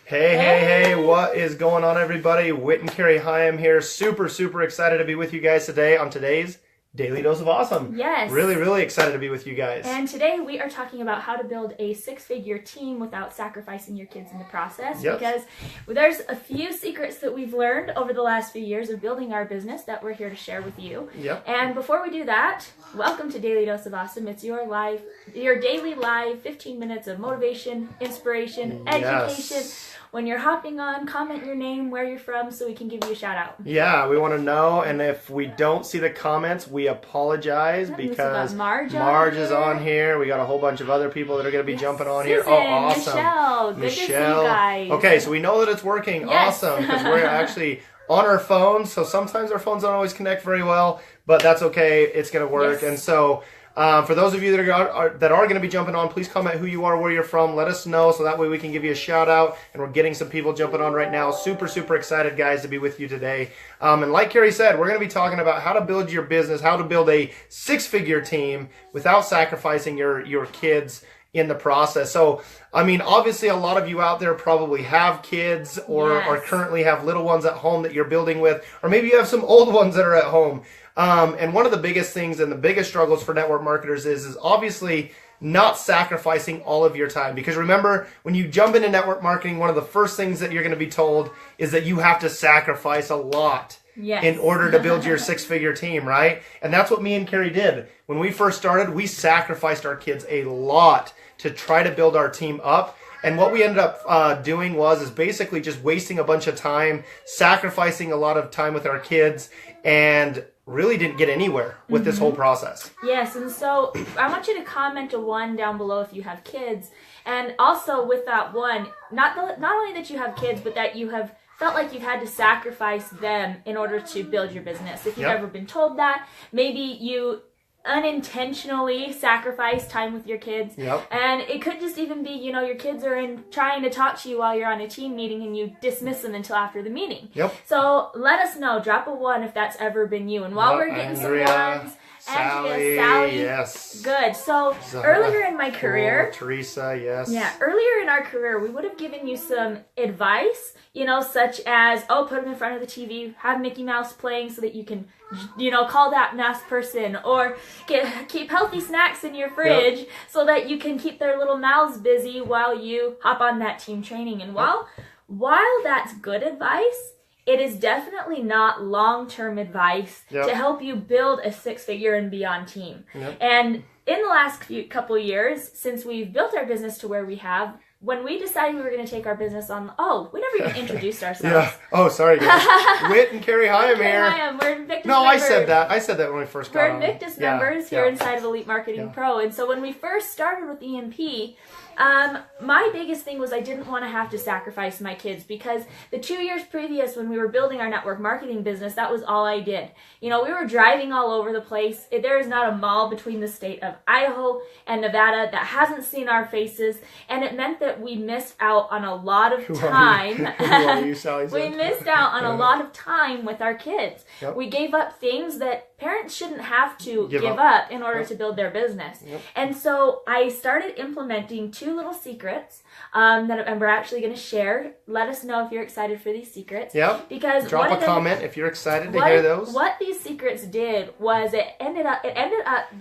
Hey, what is going on, everybody? Whit and Carrie Hyam here. Super excited to be with you guys today on today's Daily Dose of Awesome. Yes. Really excited to be with you guys. And today we are talking about how to build a six-figure team without sacrificing your kids in the process. Yep. Because there's a few secrets that we've learned over the last few years of building our business that we're here to share with you. Yep. And before we do that, welcome to Daily Dose of Awesome. It's your daily live 15 minutes of motivation, inspiration, education. Yes. When you're hopping on, comment your name, where you're from, so we can give you a shout out. Yeah, we want to know, and if we don't see the comments, we apologize because Marge is on here. We got a whole bunch of other people that are going to be jumping on here. Susan, Oh, awesome. Michelle, good to see you guys. Okay, so we know that it's working. Yes. Awesome, because we're actually on our phones, so sometimes our phones don't always connect very well, but that's okay. It's going to work. Yes. And so for those of you that are going to be jumping on, please comment who you are, where you're from. Let us know so that way we can give you a shout out. And we're getting some people jumping on right now. Super excited, guys, to be with you today. And like Carrie said, we're going to be talking about how to build your business, how to build a six-figure team without sacrificing your kids in the process. So, I mean, obviously a lot of you out there probably have kids or currently have little ones at home that you're building with, or maybe you have some old ones that are at home. And one of the biggest things and the biggest struggles for network marketers is obviously not sacrificing all of your time. Because remember, when you jump into network marketing, one of the first things that you're going to be told is that you have to sacrifice a lot in order to build your six-figure team, right? And that's what me and Carrie did. When we first started, we sacrificed our kids a lot to try to build our team up. And what we ended up doing is basically just wasting a bunch of time, sacrificing a lot of time with our kids, and really didn't get anywhere with this whole process. Yes, and so I want you to comment a 1 down below if you have kids. And also with that 1, not only that you have kids, but that you have felt like you've had to sacrifice them in order to build your business. If you've ever been told that, maybe you unintentionally sacrifice time with your kids. And it could just even be, your kids are trying to talk to you while you're on a team meeting and you dismiss them until after the meeting. So let us know, drop a 1 if that's ever been you. And while we're getting Andrea, some ones, Sally, yes. Good. So earlier in my career, Teresa, yes. Yeah, earlier in our career, we would have given you some advice, such as, put them in front of the TV, have Mickey Mouse playing so that you can, call that mouse person, or keep healthy snacks in your fridge so that you can keep their little mouths busy while you hop on that team training. And while that's good advice, it is definitely not long-term advice to help you build a six-figure and beyond team. And in the last couple of years, since we've built our business to where we have, when we decided we were going to take our business on, we never even introduced ourselves. Oh, sorry, guys. Whit and Carrie Hyam here. We're Invictus members. I said that. I said that when we first got on. We're Invictus members here inside of Elite Marketing Pro. And so when we first started with EMP, my biggest thing was I didn't want to have to sacrifice my kids, because the 2 years previous when we were building our network marketing business, that was all I did. We were driving all over the place. There is not a mall between the state of Idaho and Nevada that hasn't seen our faces, and it meant that we missed out on a lot of time. Who are you, Sally? We missed out on a lot of time with our kids. We gave up things that parents shouldn't have to give up in order to build their business. And so I started implementing 2 little secrets that we're actually going to share. Let us know if you're excited for these secrets. Because drop a comment if you're excited to hear those. What these secrets did was it ended up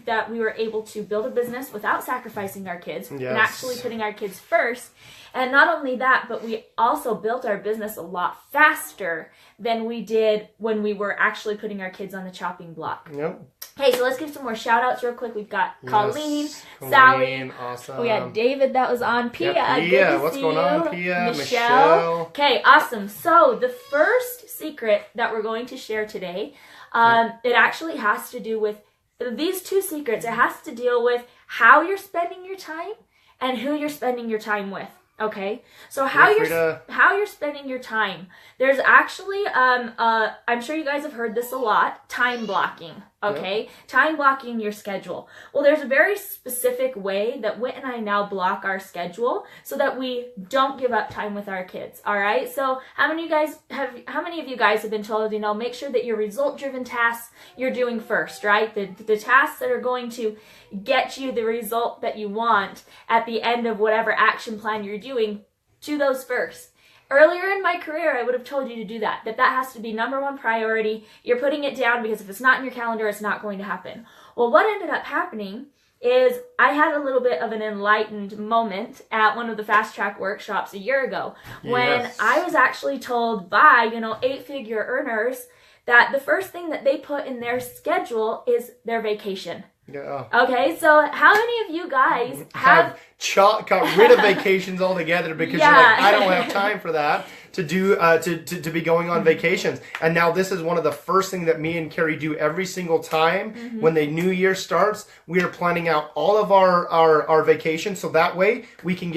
that we were able to build a business without sacrificing our kids and actually putting our kids first. And not only that, but we also built our business a lot faster than we did when we were actually putting our kids on the chopping block. Hey, so let's give some more shout outs real quick. We've got Colleen, Sally, awesome. We had David that was on, Pia, Pia, what's going on, Pia, Michelle. Okay, awesome. So the first secret that we're going to share today, it actually has to do with these 2 secrets. It has to deal with how you're spending your time and who you're spending your time with. Okay, so how you're spending your time. There's actually, I'm sure you guys have heard this a lot, time blocking. Okay, time blocking your schedule. Well, there's a very specific way that Whit and I now block our schedule so that we don't give up time with our kids. All right. So how many of you guys have been told, make sure that your result-driven tasks you're doing first, right? The tasks that are going to get you the result that you want at the end of whatever action plan you're doing, do those first. Earlier in my career, I would have told you to do that. That has to be number one priority. You're putting it down because if it's not in your calendar, it's not going to happen. Well, what ended up happening is I had a little bit of an enlightened moment at one of the fast track workshops a year ago when I was actually told by, 8-figure earners that the first thing that they put in their schedule is their vacation. Yeah. Okay, so how many of you guys have got rid of vacations altogether because you're like, I don't have time for that to do to be going on vacations. And now this is one of the first things that me and Carrie do every single time when the new year starts. We are planning out all of our vacations so that way we can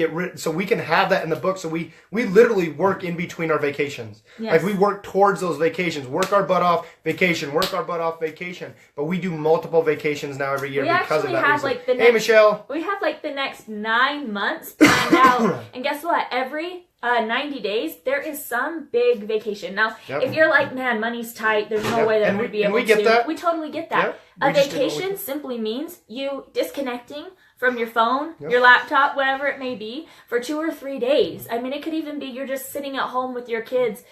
we can have that in the book. So we literally work in between our vacations. Yes. Like we work towards those vacations, work our butt off, vacation, work our butt off, vacation. But we do multiple vacations now every year because of that reason. Hey, Michelle. We have like the next 9 months planned out. And guess what? Every 90 days, there is some big vacation. Now, if you're like, man, money's tight, there's no way that I'm going to be able to. That. We totally get that. A vacation simply means you disconnecting from your phone, your laptop, whatever it may be, for 2 or 3 days. I mean, it could even be you're just sitting at home with your kids,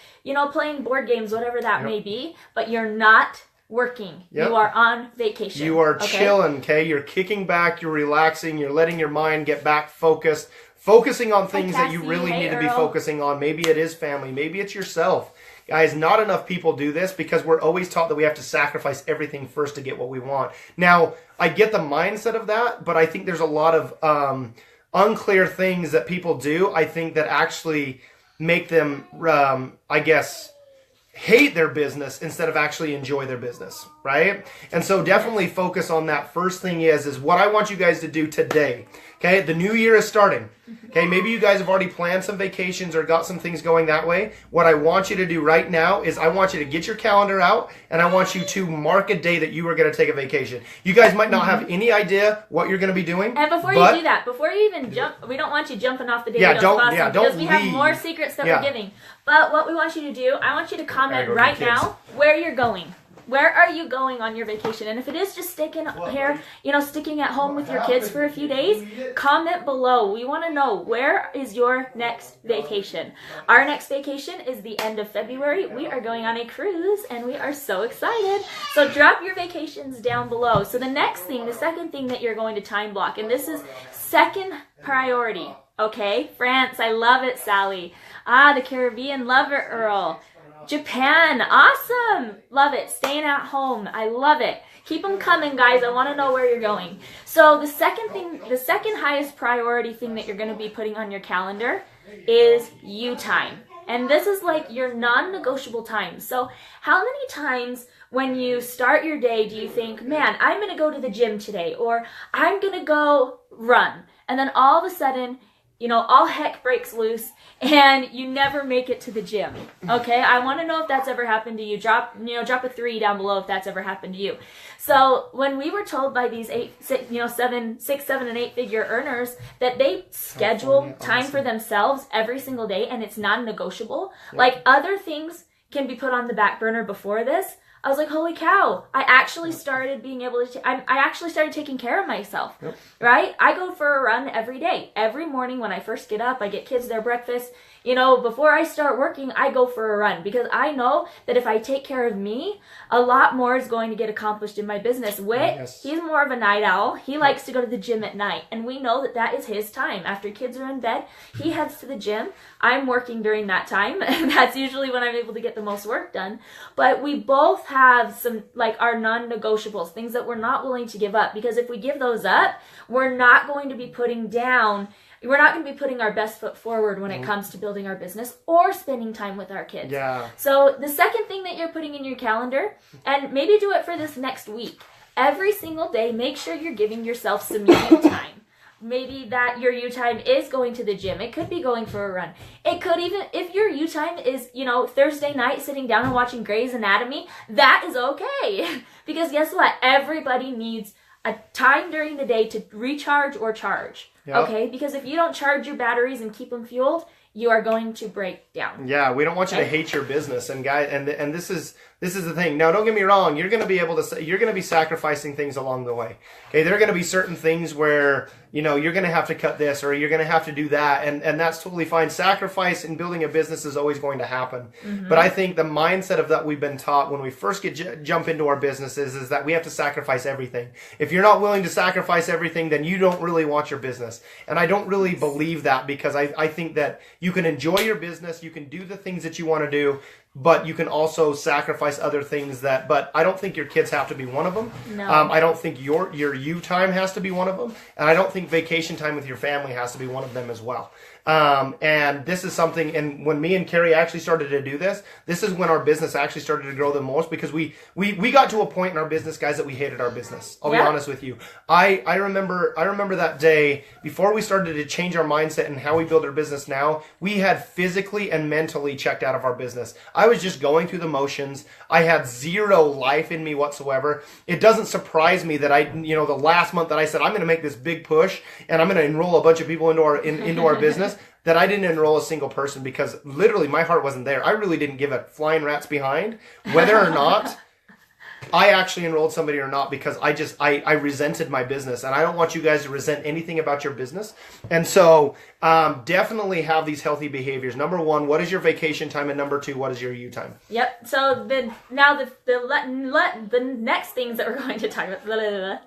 playing board games, whatever that may be, but you're not working. You are on vacation. You are chilling, okay? You're kicking back, you're relaxing, you're letting your mind get back focused, focusing on things that you really need to be focusing on. Maybe it is family, maybe it's yourself. Guys, not enough people do this because we're always taught that we have to sacrifice everything first to get what we want. Now, I get the mindset of that, but I think there's a lot of unclear things that people do, I think, that actually make them, hate their business instead of actually enjoy their business, right? And so definitely focus on that. First thing is what I want you guys to do today. Okay, the new year is starting. Okay, maybe you guys have already planned some vacations or got some things going that way. What I want you to do right now is I want you to get your calendar out and I want you to mark a day that you are going to take a vacation. You guys might not have any idea what you're going to be doing. And before you do that, before you even jump, we don't want you jumping off the day because we have more secrets that we're giving. But what we want you to do, I want you to comment right now where you're going. Where are you going on your vacation? And if it is just sticking at home with your kids for a few days, comment below. We want to know, where is your next vacation? Our next vacation is the end of February. We are going on a cruise and we are so excited. So drop your vacations down below. So the second thing that you're going to time block, and this is second priority. Okay, France, I love it, Sally. The Caribbean, love it, Earl. Japan, awesome. Love it. Staying at home. I love it. Keep them coming, guys. I want to know where you're going. So the second highest priority thing that you're going to be putting on your calendar is you time. And this is like your non-negotiable time. So how many times when you start your day do you think, man, I'm going to go to the gym today, or I'm going to go run, and then all of a sudden, all heck breaks loose and you never make it to the gym. Okay, I want to know if that's ever happened to you. Drop a 3 down below if that's ever happened to you. So when we were told by these 6, 7, and 8-figure earners that they schedule time for themselves every single day and it's non-negotiable, like other things can be put on the back burner before this, I was like, holy cow, I actually started being able to, I actually started taking care of myself, right? I go for a run every day. Every morning when I first get up, I get kids their breakfast. Before I start working, I go for a run because I know that if I take care of me, a lot more is going to get accomplished in my business. He's more of a night owl. He likes to go to the gym at night, and we know that that is his time. After kids are in bed, he heads to the gym. I'm working during that time, and that's usually when I'm able to get the most work done. But we both have some, our non-negotiables, things that we're not willing to give up, because if we give those up, we're not going to be putting our best foot forward when it comes to building our business or spending time with our kids. Yeah. So the second thing that you're putting in your calendar, and maybe do it for this next week, every single day, make sure you're giving yourself some you time. Maybe that your you time is going to the gym. It could be going for a run. It could even, if your you time is, Thursday night sitting down and watching Grey's Anatomy, that is okay. Because guess what? Everybody needs a time during the day to recharge or charge. Okay? Because if you don't charge your batteries and keep them fueled, you are going to break down. Yeah, we don't want you to hate your business, and guys, and this is the thing. Now, don't get me wrong. You're going to be sacrificing things along the way. Okay, there are going to be certain things where you know, you're going to have to cut this or you're going to have to do that. And that's totally fine. Sacrifice in building a business is always going to happen. But I think the mindset of that we've been taught when we first jump into our businesses is that we have to sacrifice everything. If you're not willing to sacrifice everything, then you don't really want your business. And I don't really believe that, because I think that you can enjoy your business, you can do the things that you want to do, but you can also sacrifice other things but I don't think your kids have to be one of them. No. I don't think your you time has to be one of them. And I don't think vacation time with your family has to be one of them as well. And this is something, and when me and Carrie actually started to do this is when our business actually started to grow the most, because we got to a point in our business, guys, that we hated our business. I'll be honest with you. I remember that day before we started to change our mindset and how we build our business now. We had physically and mentally checked out of our business. I was just going through the motions. I had zero life in me whatsoever. It doesn't surprise me that the last month that I said, I'm going to make this big push and I'm going to enroll a bunch of people into our business, that I didn't enroll a single person, because literally my heart wasn't there. I really didn't give a flying rat's behind whether or not I actually enrolled somebody or not, because I resented my business, and I don't want you guys to resent anything about your business. And so definitely have these healthy behaviors. Number one, what is your vacation time? And number two, what is your you time? Yep. So the next things that we're going to talk about.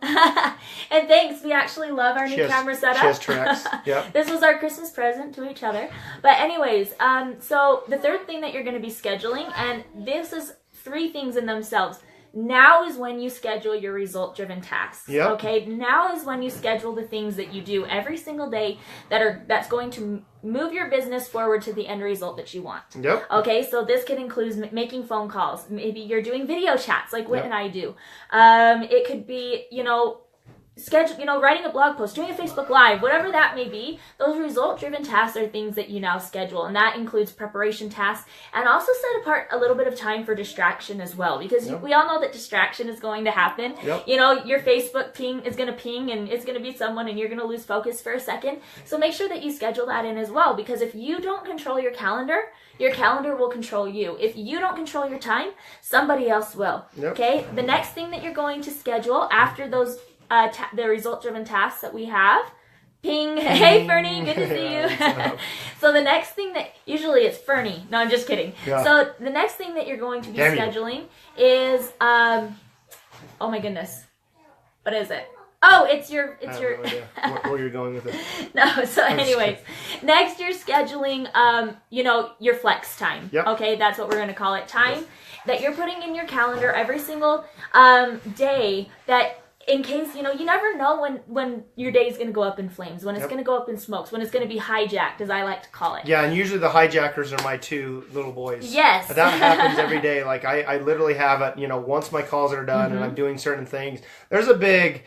And thanks, we actually love our new camera setup. Cheers, Trex. Yep. This was our Christmas present to each other. But anyways, so the third thing that you're going to be scheduling, and this is 3 things in themselves. Now is when you schedule your result-driven tasks. Yep. Okay. Now is when you schedule the things that you do every single day that's going to move your business forward to the end result that you want. Yep. Okay. So this could include making phone calls. Maybe you're doing video chats like Whit and I do. It could be, writing a blog post, doing a Facebook Live, whatever that may be. Those result-driven tasks are things that you now schedule, and that includes preparation tasks, and also set apart a little bit of time for distraction as well, because we all know that distraction is going to happen. Yep. Your Facebook ping is going to ping, and it's going to be someone, and you're going to lose focus for a second. So make sure that you schedule that in as well, because if you don't control your calendar will control you. If you don't control your time, somebody else will. Yep. Okay. The next thing that you're going to schedule after those the result-driven tasks that we have. Ping. Hey, Fernie. Good to see you. So the next thing that, usually it's Fernie. No, I'm just kidding. Yeah. So the next thing that you're going to be scheduling is, oh my goodness. What is it? Oh, it's your. No idea where you're going with it. No. So, anyways, next you're scheduling, your flex time. Yep. Okay, that's what we're going to call it. Time that you're putting in your calendar every single day, that in case, you never know when your day is going to go up in flames, when it's going to go up in smokes, when it's going to be hijacked, as I like to call it. Yeah, and usually the hijackers are my 2 little boys. Yes. That happens every day. Like, I literally have it, once my calls are done and I'm doing certain things, there's a big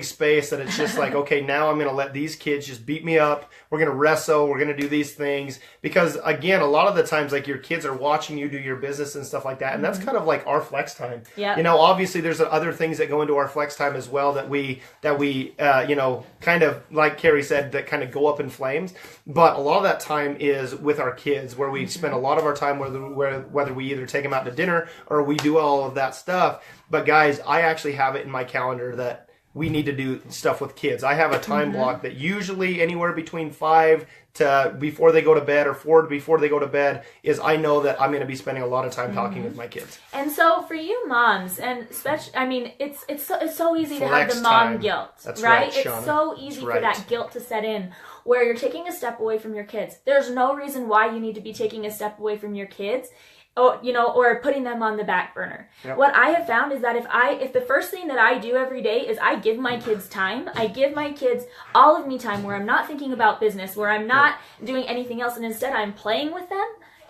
space that it's just like, okay, now I'm going to let these kids just beat me up. We're going to wrestle. We're going to do these things. Because, again, a lot of the times, like, your kids are watching you do your business and stuff like that. And that's kind of like our flex time. Yeah. Obviously, there's other things that go into our flex time as well that we kind of, like Carrie said, that kind of go up in flames. But a lot of that time is with our kids, where we spend a lot of our time, whether we either take them out to dinner or we do all of that stuff. But, guys, I actually have it in my calendar that we need to do stuff with kids. I have a time block that usually anywhere between 5 to before they go to bed, or 4 to before they go to bed, is I know that I'm going to be spending a lot of time talking with my kids. And so for you moms, and especially, it's so easy to have Flex the mom time. guilt, That's right? right, It's Shauna. so easy That's for right. that guilt to set in, where you're taking a step away from your kids. There's no reason why you need to be taking a step away from your kids. Or putting them on the back burner. Yep. What I have found is that if the first thing that I do every day is I give my kids time, I give my kids all of me time, where I'm not thinking about business, where I'm not doing anything else, and instead I'm playing with them,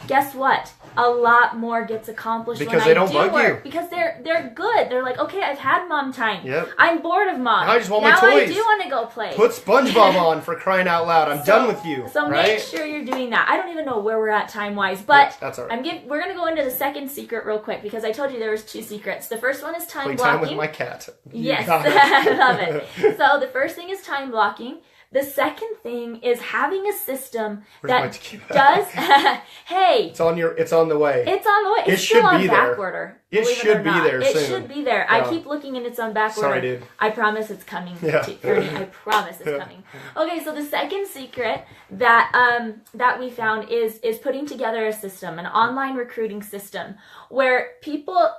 guess what? A lot more gets accomplished Because when they I don't do bug work. you. Because they're good. They're like, okay, I've had mom time. Yep. I'm bored of mom. Now I just want my now toys. I do want to go play. Put SpongeBob on, for crying out loud. I'm done with you. So right? make sure you're doing that. I don't even know where we're at time-wise, but Yeah, that's all right. we're going to go into the second secret real quick, because I told you there was 2 secrets. The first one is time Play blocking. time with my cat. You Yes, got it. I love it. So the first thing is time blocking. The second thing is having a system Where's my that tequila? does, hey, It's on the way. it's on the way. It It's still should on be back there. order. It believe should or be not. there It soon. should be there. Yeah. I keep looking and it's on back Sorry, order. dude. I promise it's coming. Yeah. Ernie, I promise it's coming. Okay, so the second secret that we found is putting together a system, an online recruiting system, where people,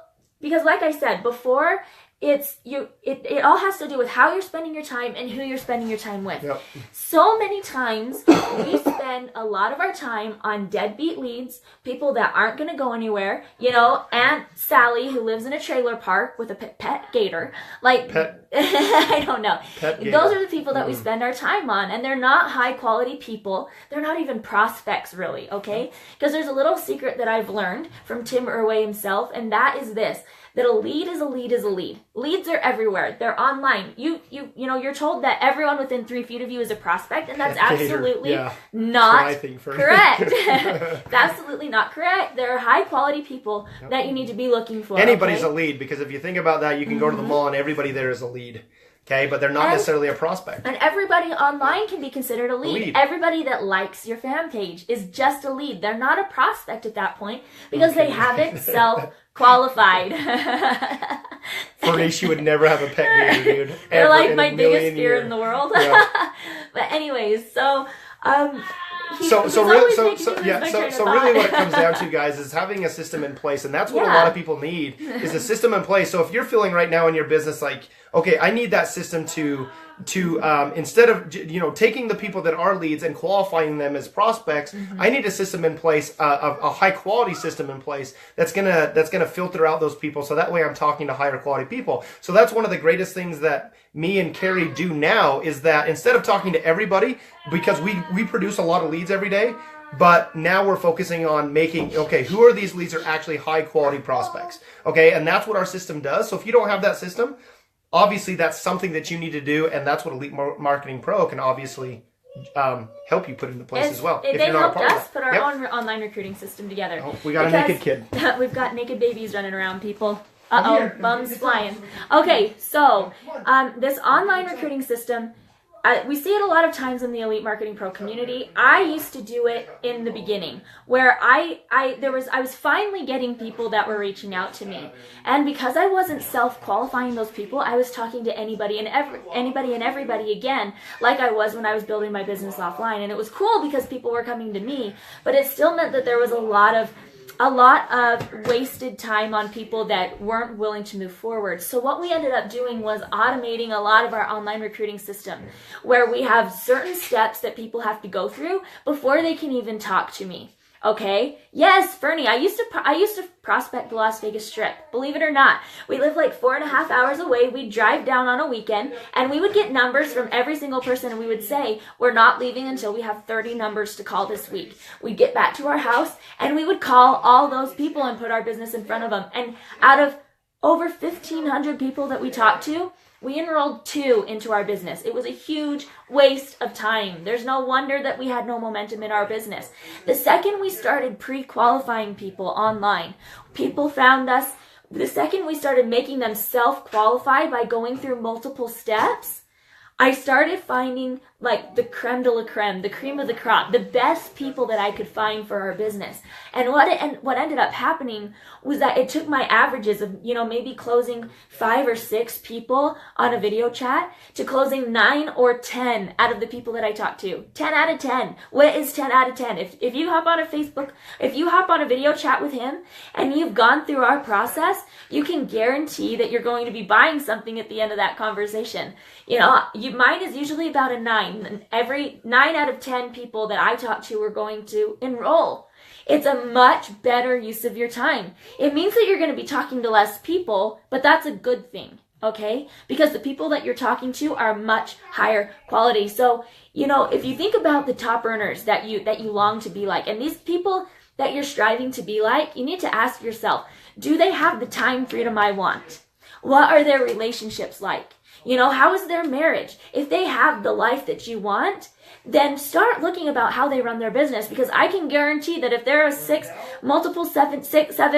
because like I said before, it all has to do with how you're spending your time and who you're spending your time with. Yep. So many times we spend a lot of our time on deadbeat leads, people that aren't going to go anywhere. Aunt Sally who lives in a trailer park with a pet gator. I don't know. Pet gator. Those are the people that we spend our time on, and they're not high quality people. They're not even prospects really, okay? Because there's a little secret that I've learned from Tim Irway himself, and that is this. That a lead is a lead is a lead. Leads are everywhere. They're online. You're told that everyone within 3 feet of you is a prospect, and that's absolutely not correct. It's absolutely not correct. There are high quality people that you need to be looking for. Anybody's a lead, because if you think about that, you can go to the mall and everybody there is a lead. Okay, but they're not necessarily a prospect. And everybody online can be considered a lead. Everybody that likes your fan page is just a lead. They're not a prospect at that point because they haven't self-qualified. Fernie, she would never have a pet gator, dude. They're like my biggest fear in the world. Yeah. But anyways, so really what it comes down to, guys, is having a system in place, and that's what a lot of people need, is a system in place. So if you're feeling right now in your business like, okay, I need that system to instead of taking the people that are leads and qualifying them as prospects, I need a system in place, a high quality system in place that's gonna filter out those people, so that way I'm talking to higher quality people. So that's one of the greatest things that me and Carrie do now, is that instead of talking to everybody, because we produce a lot of leads every day, but now we're focusing on making, okay, who are these leads that are actually high quality prospects? Okay, and that's what our system does. So if you don't have that system, obviously that's something that you need to do, and that's what Elite Marketing Pro can obviously help you put into place as well. They helped us put our own online recruiting system together. Oh, we got a naked kid. We've got naked babies running around, people. Uh-oh, bums flying. Okay, so this online recruiting system, we see it a lot of times in the Elite Marketing Pro community. I used to do it in the beginning, where I was finally getting people that were reaching out to me, and because I wasn't self-qualifying those people, I was talking to anybody and everybody again, like I was when I was building my business offline, and it was cool because people were coming to me, but it still meant that there was a lot of wasted time on people that weren't willing to move forward. So what we ended up doing was automating a lot of our online recruiting system, where we have certain steps that people have to go through before they can even talk to me. Okay? Yes, Fernie, I used to prospect the Las Vegas Strip. Believe it or not. We live like 4.5 hours away. We'd drive down on a weekend, and we would get numbers from every single person, and we would say, we're not leaving until we have 30 numbers to call this week. We'd get back to our house, and we would call all those people and put our business in front of them. And out of over 1,500 people that we talked to, we enrolled 2 into our business. It was a huge waste of time. There's no wonder that we had no momentum in our business. The second we started pre-qualifying people online, people found us. The second we started making them self-qualify by going through multiple steps, I started finding like the creme de la creme, the cream of the crop, the best people that I could find for our business. And what ended up happening was that it took my averages of, maybe closing 5 or 6 people on a video chat to closing 9 or 10 out of the people that I talked to. 10 out of 10. What is 10 out of 10? If you hop on a video chat with him and you've gone through our process, you can guarantee that you're going to be buying something at the end of that conversation. Mine is usually about a 9. And every 9 out of 10 people that I talk to are going to enroll. It's a much better use of your time. It means that you're going to be talking to less people, but that's a good thing, okay? Because the people that you're talking to are much higher quality. So, if you think about the top earners that you long to be like, and these people that you're striving to be like, you need to ask yourself, do they have the time freedom I want? What are their relationships like? You know, how is their marriage? If they have the life that you want, then start looking about how they run their business, because I can guarantee that if they're a seven,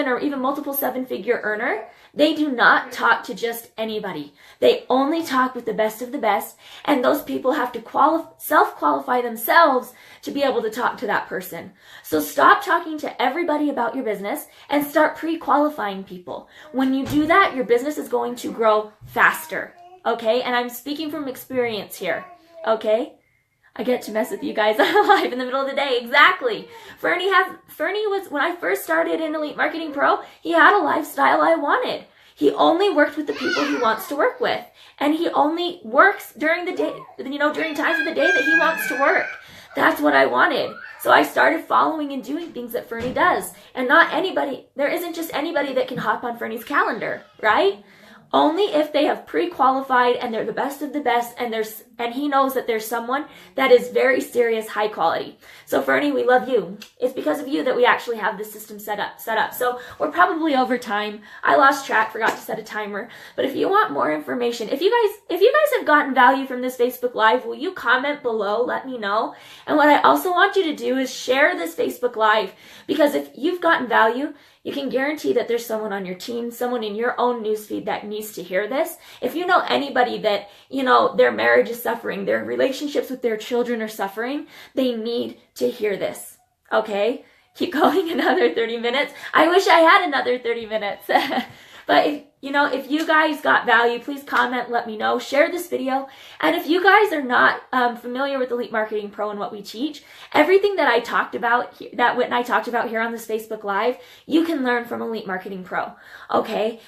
or even multiple seven-figure earner, they do not talk to just anybody. They only talk with the best of the best, and those people have to self-qualify themselves to be able to talk to that person. So stop talking to everybody about your business and start pre-qualifying people. When you do that, your business is going to grow faster, okay? And I'm speaking from experience here, okay? I get to mess with you guys live in the middle of the day. Exactly. Fernie was, when I first started in Elite Marketing Pro, he had a lifestyle I wanted. He only worked with the people he wants to work with. And he only works during the day, you know, during times of the day that he wants to work. That's what I wanted. So I started following and doing things that Fernie does. And not anybody, there isn't just anybody that can hop on Fernie's calendar, right? Only if they have pre-qualified and they're the best of the best, and he knows that there's someone that is very serious, high quality. So Fernie, we love you. It's because of you that we actually have this system set up. So we're probably over time. I lost track, forgot to set a timer. But if you want more information, if you guys have gotten value from this Facebook Live, will you comment below? Let me know. And what I also want you to do is share this Facebook Live, because if you've gotten value, you can guarantee that there's someone on your team, someone in your own newsfeed that needs to hear this. If you know anybody that, you know, their marriage is suffering, their relationships with their children are suffering, they need to hear this, okay? Keep going another 30 minutes. I wish I had another 30 minutes. But if you guys got value, please comment, let me know, share this video. And if you guys are not familiar with Elite Marketing Pro and what we teach, everything that I talked about, that Whit and I talked about here on this Facebook Live, you can learn from Elite Marketing Pro, okay?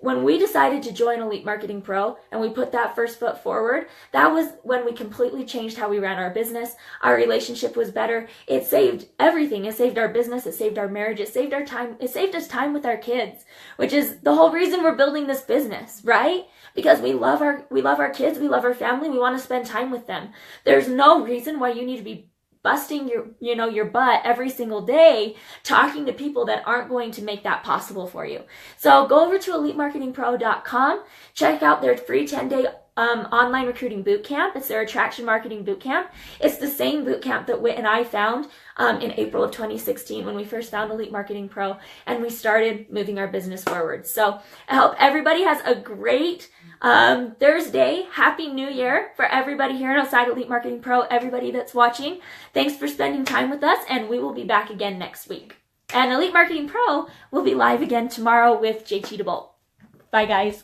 When we decided to join Elite Marketing Pro and we put that first foot forward, that was when we completely changed how we ran our business. Our relationship was better. It saved everything. It saved our business. It saved our marriage. It saved our time. It saved us time with our kids, which is the whole reason we're building this business, right? Because we love our kids. We love our family. We want to spend time with them. There's no reason why you need to be busting your butt every single day talking to people that aren't going to make that possible for you. So go over to elitemarketingpro.com, check out their free 10-day online recruiting bootcamp. It's their attraction marketing bootcamp. It's the same bootcamp that Whit and I found in April of 2016 when we first found Elite Marketing Pro and we started moving our business forward. So I hope everybody has a great Thursday. Happy New Year for everybody here outside Elite Marketing Pro, everybody that's watching. Thanks for spending time with us, and we will be back again next week. And Elite Marketing Pro will be live again tomorrow with JT DeBolt. Bye, guys.